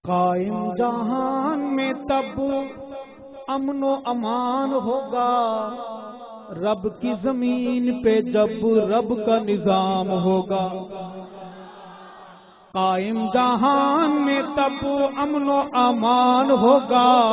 قائم جہان میں تب امن و امان ہوگا، رب کی زمین پہ جب رب کا نظام ہوگا۔ قائم جہان میں تب امن و امان ہوگا،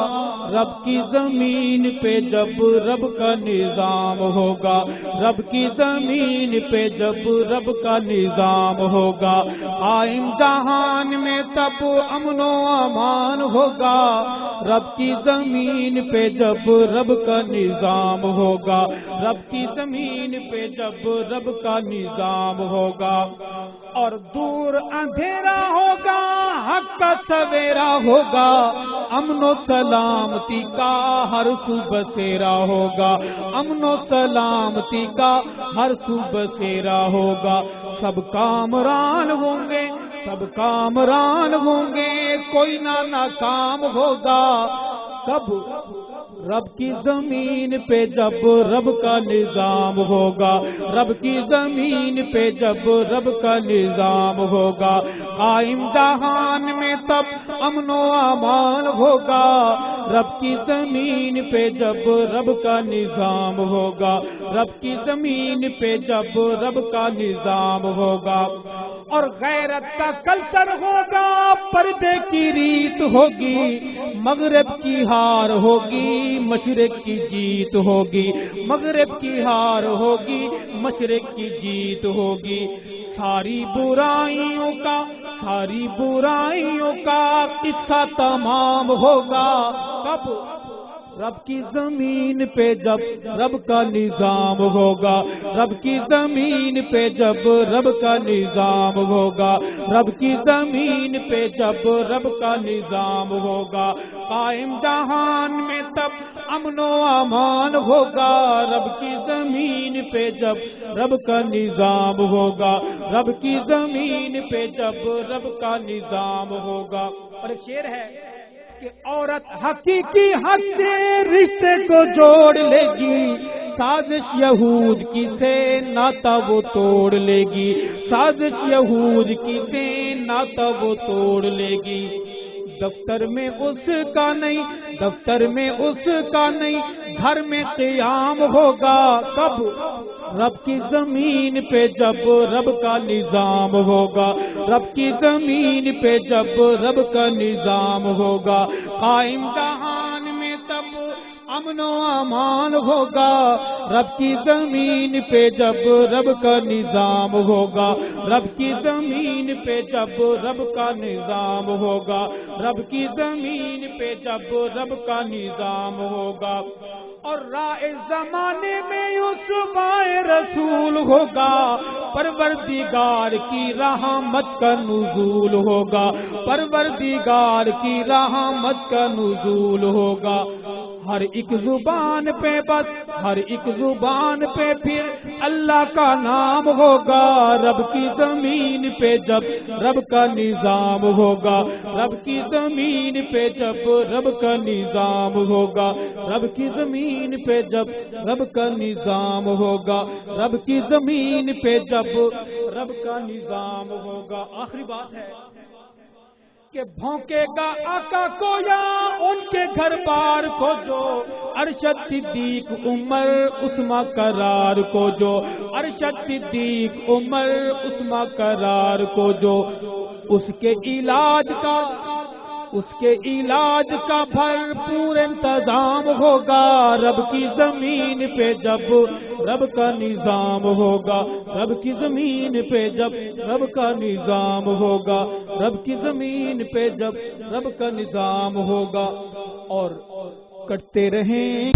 رب کی زمین پہ جب رب کا نظام ہوگا، رب کی زمین پہ جب رب کا نظام ہوگا۔ قائم جہان میں تب امن و امان ہوگا، رب کی زمین پہ جب رب کا نظام ہوگا، رب کی زمین پہ جب رب کا نظام ہوگا۔ اور دور اندھیرا ہوگا، حق کا سویرا ہوگا، امن و سلامتی کا ہر سو بسیرا ہوگا، امن و سلامتی کا ہر سو بسیرا ہوگا۔ سب کامران ہوں گے، سب کامران ہوں گے، کوئی نہ ناکام ہوگا۔ کب؟ رب کی زمین پہ جب رب کا نظام ہوگا، رب کی زمین پہ جب رب کا نظام ہوگا۔ قائم جہان میں تب امن و امان ہوگا، رب کی زمین پہ جب رب کا نظام ہوگا، رب کی زمین پہ جب رب کا نظام ہوگا۔ اور غیرت کا کلچر ہوگا، پردے کی ریت ہوگی، مغرب کی ہار ہوگی، مشرق کی جیت ہوگی، مغرب کی ہار ہوگی، مشرق کی جیت ہوگی۔ ساری برائیوں کا، ساری برائیوں کا قصہ تمام ہوگا۔ کب؟ رب کی زمین پہ جب رب کا نظام ہوگا، رب کی زمین پہ جب رب کا نظام ہوگا، رب کی زمین پہ جب رب کا نظام ہوگا۔ قائم جہان میں تب امن و امان ہوگا، رب کی زمین پہ جب رب کا نظام ہوگا، رب کی زمین پہ جب رب کا نظام ہوگا۔ اور ایک شعر ہے کہ عورت حقیقی حق سے رشتے کو جوڑ لے گی، سازش یہود کی سے ناتا وہ توڑ لے گی، سازش یہود کی سے ناتا وہ توڑ لے گی۔ دفتر میں اس کا نہیں، دفتر میں اس کا نہیں، گھر میں قیام ہوگا۔ کب؟ رب کی زمین پہ جب رب کا نظام ہوگا، رب کی زمین پہ جب رب کا نظام ہوگا۔ قائم جہان میں تب امن و امان ہوگا، رب کی زمین پہ جب رب کا نظام ہوگا، رب کی زمین پہ جب رب کا نظام ہوگا، رب کی زمین پہ جب رب کا نظام ہوگا۔ اور راہ زمانے میں یوسف رسول ہوگا، پروردگار کی رحمت کا نزول ہوگا، پروردگار کی رحمت کا نزول ہوگا۔ ہر ایک زبان پہ بس، ہر ایک زبان پہ پھر اللہ کا نام ہوگا، رب کی زمین پہ جب رب کا نظام ہوگا، رب کی زمین پہ جب رب کا نظام ہوگا، رب کی زمین پہ جب رب کا نظام ہوگا، رب کی زمین پہ جب رب کا نظام ہوگا۔ آخری بات ہے کہ بھونکے گا آقا کو یا ان کے گھر بار کو جو، ارشد صدیق عمر عثمان قرار کو جو، ارشد صدیق عمر عثمان قرار کو جو، اس کے علاج کا، اس کے علاج کا بھرپور انتظام ہوگا، رب کی زمین پہ جب رب کا نظام ہوگا، رب کی زمین پہ جب رب کا نظام ہوگا، رب کی زمین پہ جب رب کا نظام ہوگا۔ اور کرتے رہیں